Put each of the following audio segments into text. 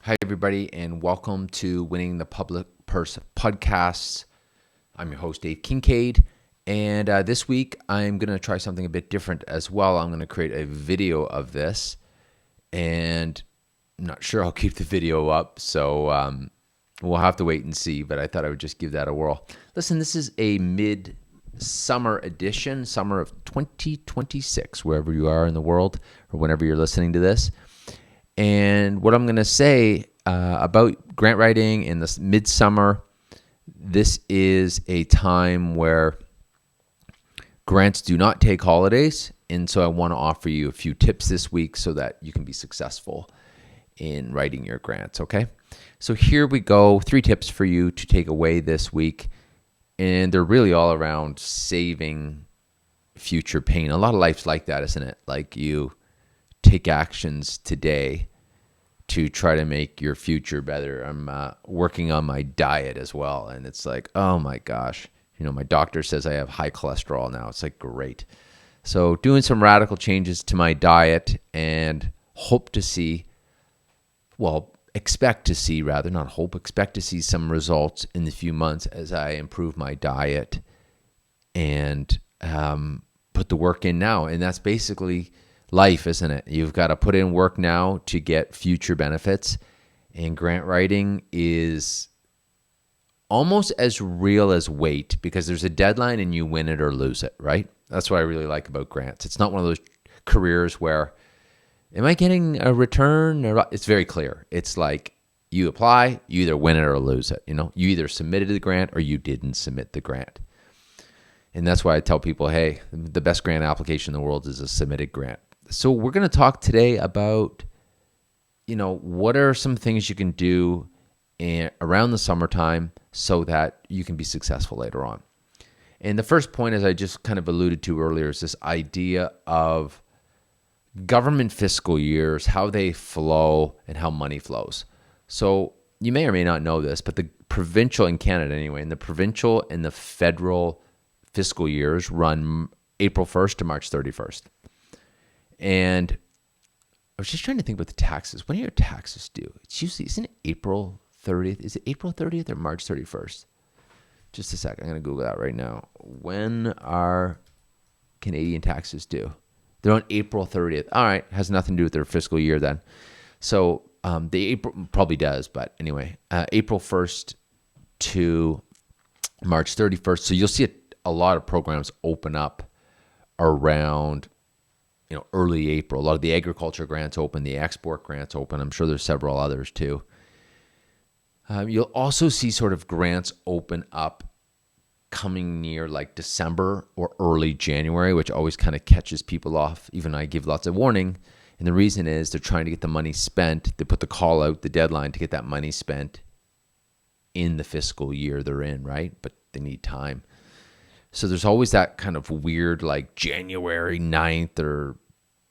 Hi, everybody, and welcome to Winning the Public Purse podcast. I'm your host, Dave Kincaid, and this week I'm going to try something a bit different as well. I'm going to create a video of this, and I'm not sure I'll keep the video up, so we'll have to wait and see, but I thought I would just give that a whirl. Listen, this is a mid-summer edition, summer of 2026, wherever you are in the world or whenever you're listening to this. And what I'm going to say about grant writing in this midsummer, this is a time where grants do not take holidays. And so I want to offer you a few tips this week so that you can be successful in writing your grants, okay? So here we go, 3 tips for you to take away this week. And they're really all around saving future pain. A lot of life's like that, isn't it? Like you take actions today to try to make your future better. I'm working on my diet as well, and it's like, oh my gosh, my doctor says I have high cholesterol now. It's like, great. So doing some radical changes to my diet and expect to see some results in the few months as I improve my diet and put the work in now. And that's basically life, isn't it? You've got to put in work now to get future benefits. And grant writing is almost as real as weight because there's a deadline and you win it or lose it, right? That's what I really like about grants. It's not one of those careers where, am I getting a return? It's very clear. It's like you apply, you either win it or lose it. You either submitted the grant or you didn't submit the grant. And that's why I tell people, hey, the best grant application in the world is a submitted grant. So we're going to talk today about, what are some things you can do around the summertime so that you can be successful later on. And the first point, as I just kind of alluded to earlier, is this idea of government fiscal years, how they flow and how money flows. So you may or may not know this, but the provincial, in Canada anyway, and the provincial and the federal fiscal years run April 1st to March 31st. And I was just trying to think about the taxes. When are your taxes due? It's usually, isn't it April 30th? Is it April 30th or March 31st? Just a sec. I'm going to Google that right now. When are Canadian taxes due? They're on April 30th. All right. Has nothing to do with their fiscal year then. So the April probably does, but anyway, April 1st to March 31st. So you'll see a lot of programs open up around early April. A lot of the agriculture grants open, the export grants open. I'm sure there's several others too. You'll also see sort of grants open up coming near like December or early January, which always kind of catches people off. Even I give lots of warning. And the reason is they're trying to get the money spent. They put the call out, the deadline to get that money spent in the fiscal year they're in, right? But they need time. So there's always that kind of weird, like January 9th or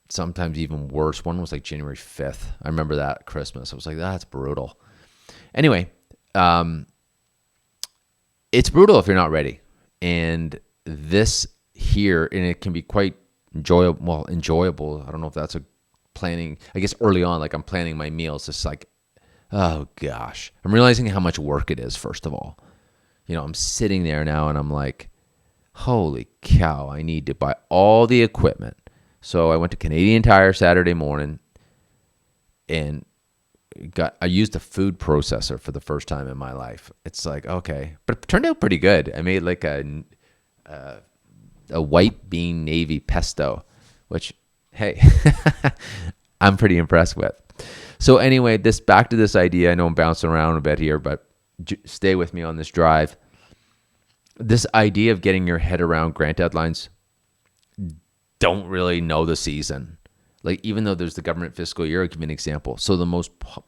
sometimes even worse. One was like January 5th. I remember that Christmas. I was like, that's brutal. Anyway, it's brutal if you're not ready. And this here, and it can be quite enjoyable. I don't know if that's a planning. I guess early on, like I'm planning my meals. It's like, oh gosh. I'm realizing how much work it is, first of all. I'm sitting there now and I'm like, holy cow, I need to buy all the equipment. So I went to Canadian Tire Saturday morning and I used a food processor for the first time in my life. It's like, okay, but it turned out pretty good. I made like a white bean navy pesto, which, hey, I'm pretty impressed with. So anyway, back to this idea. I know I'm bouncing around a bit here, but stay with me on this drive. This idea of getting your head around grant deadlines, don't really know the season. Like, even though there's the government fiscal year, I'll give you an example. So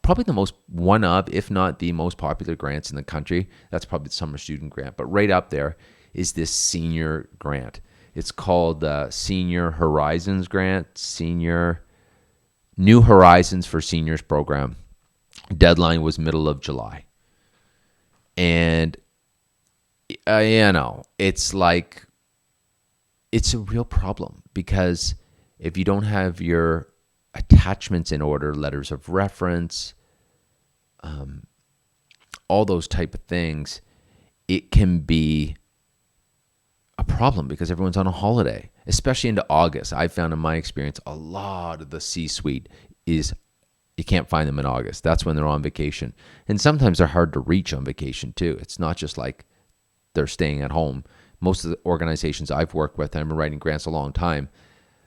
probably the most one of, if not the most popular grants in the country, that's probably the summer student grant. But right up there is this senior grant. It's called Senior Horizons Grant, Senior New Horizons for Seniors program. Deadline was middle of July. And it's like, it's a real problem because if you don't have your attachments in order, letters of reference, all those type of things, it can be a problem because everyone's on a holiday, especially into August. I found in my experience, a lot of the C-suite is, you can't find them in August. That's when they're on vacation. And sometimes they're hard to reach on vacation too. It's not just like they're staying at home. Most of the organizations I've worked with, I've been writing grants a long time.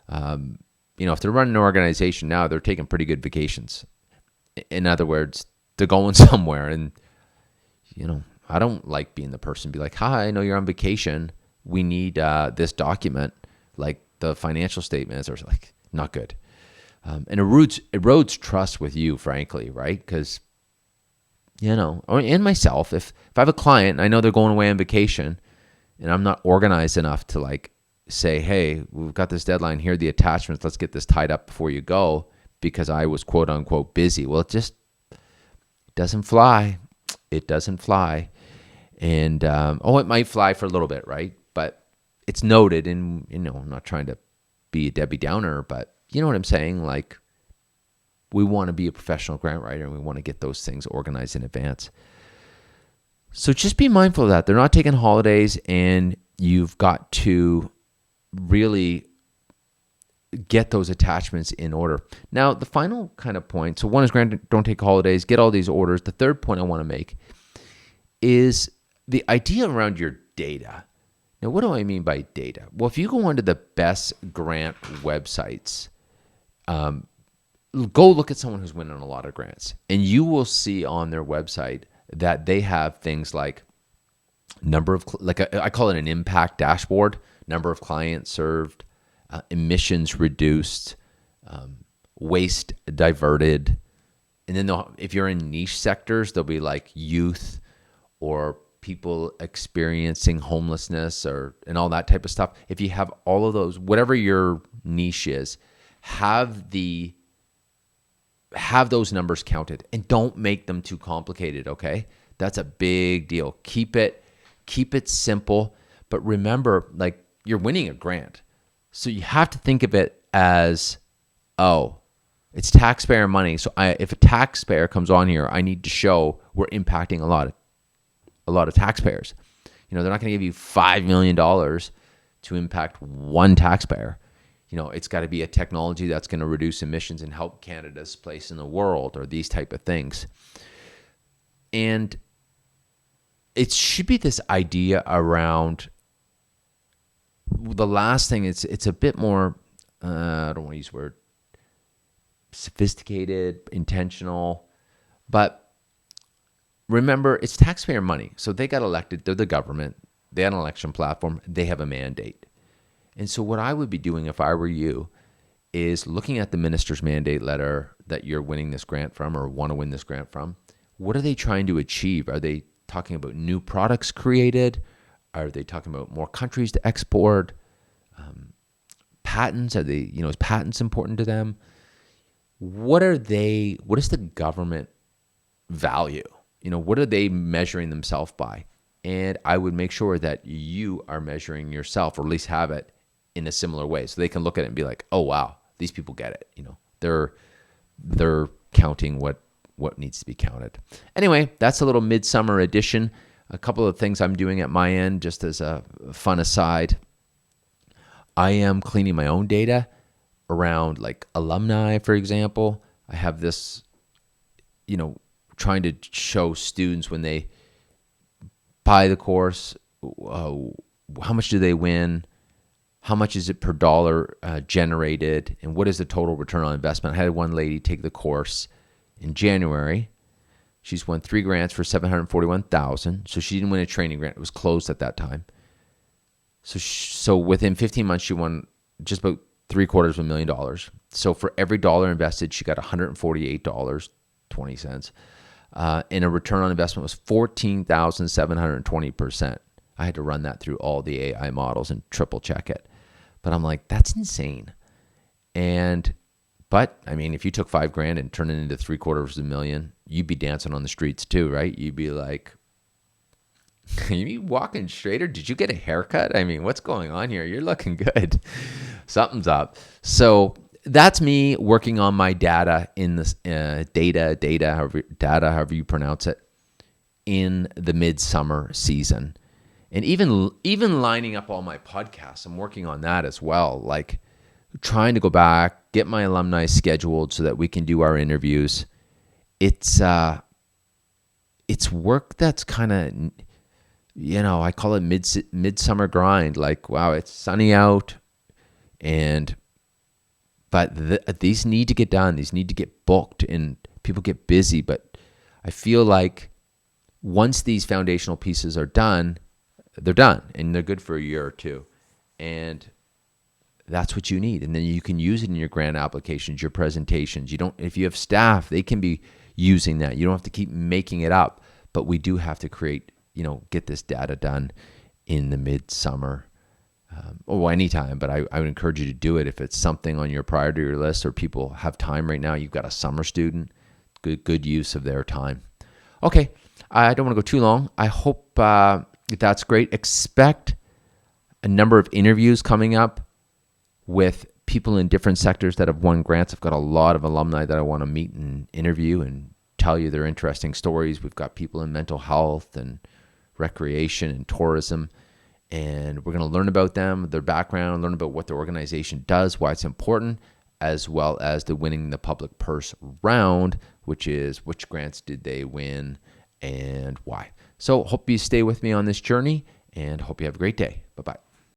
If they're running an organization now, they're taking pretty good vacations. In other words, they're going somewhere. And, I don't like being the person to be like, hi, I know you're on vacation. We need this document, like the financial statements, or like, not good. And erodes trust with you, frankly, right? Because, and myself, if I have a client and I know they're going away on vacation and I'm not organized enough to like say, hey, we've got this deadline, here are the attachments, let's get this tied up before you go, because I was quote unquote busy. Well, it just doesn't fly. It doesn't fly. And, it might fly for a little bit, right? But it's noted, and, I'm not trying to be a Debbie Downer, but you know what I'm saying? Like, we want to be a professional grant writer and we want to get those things organized in advance. So just be mindful of that. They're not taking holidays, and you've got to really get those attachments in order. Now, the final kind of point, so one is grant, don't take holidays, get all these orders. The third point I want to make is the idea around your data. Now, what do I mean by data? Well, if you go onto the best grant websites, go look at someone who's winning a lot of grants, and you will see on their website that they have things like number of, I call it an impact dashboard, number of clients served, emissions reduced, waste diverted. And then if you're in niche sectors, there'll be like youth or people experiencing homelessness and all that type of stuff. If you have all of those, whatever your niche is, have those numbers counted, and don't make them too complicated, okay? That's a big deal. Keep it simple, but remember, like, you're winning a grant. So you have to think of it as, it's taxpayer money. So if a taxpayer comes on here, I need to show we're impacting a lot of taxpayers. They're not going to give you $5 million to impact one taxpayer. It's got to be a technology that's going to reduce emissions and help Canada's place in the world, or these type of things. And it should be this idea around the last thing. It's a bit more, I don't want to use the word sophisticated, intentional, but remember, it's taxpayer money. So they got elected. They're the government. They had an election platform. They have a mandate. And so what I would be doing if I were you is looking at the minister's mandate letter that you're winning this grant from, or want to win this grant from. What are they trying to achieve? Are they talking about new products created? Are they talking about more countries to export? Patents? Are they, is patents important to them? What is the government value? What are they measuring themselves by? And I would make sure that you are measuring yourself, or at least have it in a similar way, so they can look at it and be like, oh, wow, these people get it. They're counting what needs to be counted. Anyway, that's a little midsummer edition. A couple of things I'm doing at my end, just as a fun aside. I am cleaning my own data around like alumni, for example. I have this, trying to show students when they buy the course, how much do they win? How much is it per dollar generated? And what is the total return on investment? I had one lady take the course in January. She's won 3 grants for $741,000. So she didn't win a training grant. It was closed at that time. So within 15 months, she won just about $750,000. So for every dollar invested, she got $148.20. And a return on investment was 14,720%. I had to run that through all the AI models and triple check it. But I'm like, that's insane. But I mean, if you took $5,000 and turned it into $750,000, you'd be dancing on the streets too, right? You'd be like, you be walking straighter? Did you get a haircut? I mean, what's going on here? You're looking good. Something's up. So that's me working on my data in this however you pronounce it, in the midsummer season. And even lining up all my podcasts, I'm working on that as well. Like trying to go back, get my alumni scheduled so that we can do our interviews. It's work that's kind of, I call it midsummer grind. Like, wow, it's sunny out, but these need to get done. These need to get booked, and people get busy. But I feel like once these foundational pieces are done, they're done, and they're good for a year or two. And that's what you need. And then you can use it in your grant applications, your presentations. If you have staff, they can be using that. You don't have to keep making it up, but we do have to create, get this data done in the midsummer, or anytime. But I would encourage you to do it if it's something on your priority list, or people have time right now. You've got a summer student, good use of their time. Okay, I don't want to go too long. I hope that's great. Expect a number of interviews coming up with people in different sectors that have won grants. I've got a lot of alumni that I want to meet and interview and tell you their interesting stories. We've got people in mental health and recreation and tourism, and we're going to learn about them, their background, learn about what their organization does, why it's important, as well as the winning the public purse round, which is which grants did they win and why. So hope you stay with me on this journey, and hope you have a great day. Bye-bye.